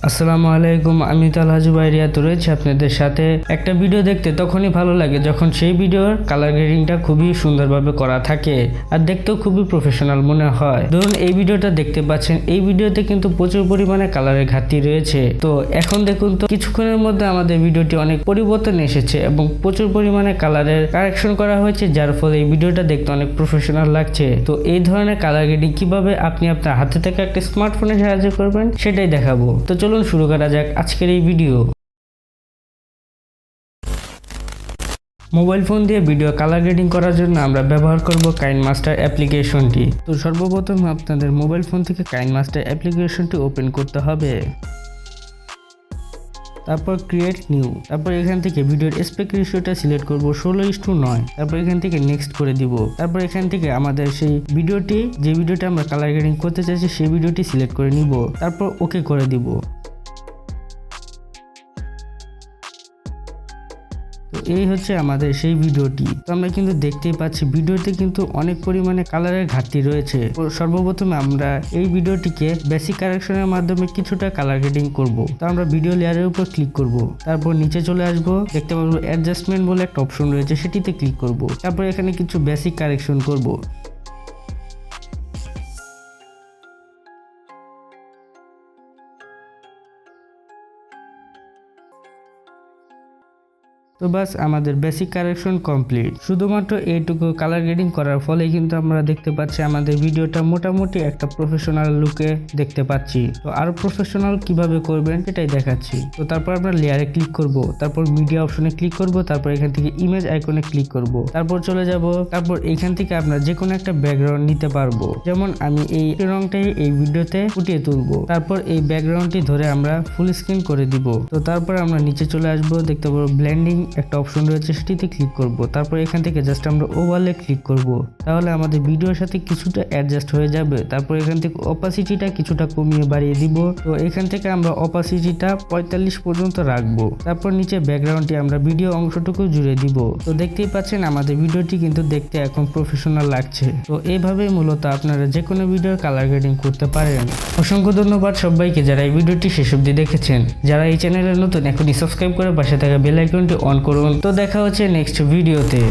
আসসালামু আলাইকুম, আমি তালহাজু বাইরিয়াত রয়েছে আপনাদের সাথে। একটা ভিডিও দেখতে তখনই ভালো লাগে যখন সেই ভিডিওর কালার গ্রেডিংটা খুবই সুন্দরভাবে করা থাকে আর দেখতেও খুবই প্রফেশনাল মনে হয়। ধরুন এই ভিডিওটা দেখতে পাচ্ছেন, এই ভিডিওতে কিন্তু প্রচুর পরিমাণে কালারের ঘাটতি রয়েছে। তো এখন দেখুন তো কিছুক্ষণের মধ্যে আমাদের ভিডিওটি অনেক পরিবর্তন এসেছে এবং প্রচুর পরিমাণে কালারের কারেকশন করা হয়েছে, যার ফলে এই ভিডিওটা দেখতে অনেক প্রফেশনাল লাগছে। তো এই ধরনের কালার গ্রেডিং কিভাবে আপনি আপনার হাতে থেকে একটা স্মার্টফোনের সাহায্য করবেন সেটাই দেখাবো। তো চলুন শুরু করা যাক আজকের এই ভিডিও। মোবাইল ফোন দিয়ে ভিডিও কালার গ্রেডিং করার জন্য আমরা ব্যবহার করব কাইনমাস্টার অ্যাপ্লিকেশনটি। তো সর্বপ্রথম আপনাদের মোবাইল ফোন থেকে কাইনমাস্টার অ্যাপ্লিকেশনটি ওপেন করতে হবে, তারপর ক্রিয়েট নিউ, তারপর এখান থেকে ভিডিওর অ্যাসপেক্ট রেশিওটা সিলেক্ট করব 16:9, তারপর এখান থেকে নেক্সট করে দিব। তারপর এখান থেকে আমাদের সেই ভিডিওটি, যে ভিডিওটা আমরা কালার গ্রেডিং করতে চাইছি সেই ভিডিওটি সিলেক্ট করে নিব, তারপর ওকে করে দিব। তো এই হচ্ছে আমাদের সেই ভিডিওটি। তো আমরা কিন্তু দেখতেই পাচ্ছি ভিডিওতে কিন্তু অনেক পরিমাণে কালারের ঘাটতি রয়েছে। সর্বপ্রথমে আমরা এই ভিডিওটিকে বেসিক কারেকশনের মাধ্যমে কিছুটা কালার গ্রেডিং করব। তো আমরা ভিডিও লেয়ারের উপর ক্লিক করব, তারপর নিচে চলে আসব, দেখতে পাবো অ্যাডজাস্টমেন্ট বলে একটা অপশন রয়েছে, সেটিতে ক্লিক করব। তারপর এখানে কিছু বেসিক কারেকশন করব। তো বাস আমাদের বেসিক কারেকশন কমপ্লিট। শুধুমাত্র এইটুকু কালার গ্রেডিং করার ফলে কিন্তু আমরা দেখতে পাচ্ছি আমাদের ভিডিওটা মোটামুটি একটা প্রফেশনাল লুকে দেখতে পাচ্ছি। তো আরো প্রফেশনাল কিভাবে করবেন সেটাই দেখাচ্ছি। তো তারপর আমরা লেয়ারে ক্লিক করব, তারপর মিডিয়া অপশনে ক্লিক করব, তারপর এখান থেকে ইমেজ আইকনে ক্লিক করব, তারপর চলে যাব। তারপর এখান থেকে আমরা যে কোনো একটা ব্যাকগ্রাউন্ড নিতে পারবো, যেমন আমি এই রংটাই এই ভিডিওতে ফুটিয়ে তুলবো। তারপর এই ব্যাকগ্রাউন্ডটি ধরে আমরা ফুল স্ক্রিন করে দিব। তো তারপর আমরা নিচে চলে আসবো, দেখতে পাবো ব্লেন্ডিং একটা অপশন রয়েছে, সেটিতে ক্লিক করব। তারপর এখান থেকে জাস্ট আমরা ওভারলে ক্লিক করব, তাহলে আমাদের ভিডিওর সাথে কিছুটা অ্যাডজাস্ট হয়ে যাবে। তারপর এখান থেকে অপাসিটিটা কিছুটা কমিয়ে বাড়িয়ে দিব। তো এখান থেকে আমরা অপাসিটিটা 45 পর্যন্ত রাখবো। তারপর নিচে ব্যাকগ্রাউন্ডটি আমরা ভিডিও অংশটুকু জুড়ে দিব। তো দেখতেই পাচ্ছেন আমাদের ভিডিওটি কিন্তু দেখতে এখন প্রফেশনাল লাগছে। তো এইভাবে মূলত আপনারা যে কোনো ভিডিওর কালার গ্রেডিং করতে পারেন। অসংখ্য ধন্যবাদ সবাইকে যারা এই ভিডিওটি শেষ অবধি দেখেছেন। যারা এই চ্যানেলে নতুন এখনই সাবস্ক্রাইব করে পাশে থাকা বেল আইকনটি অন করুন। তো দেখা হচ্ছে নেক্সট ভিডিওতে।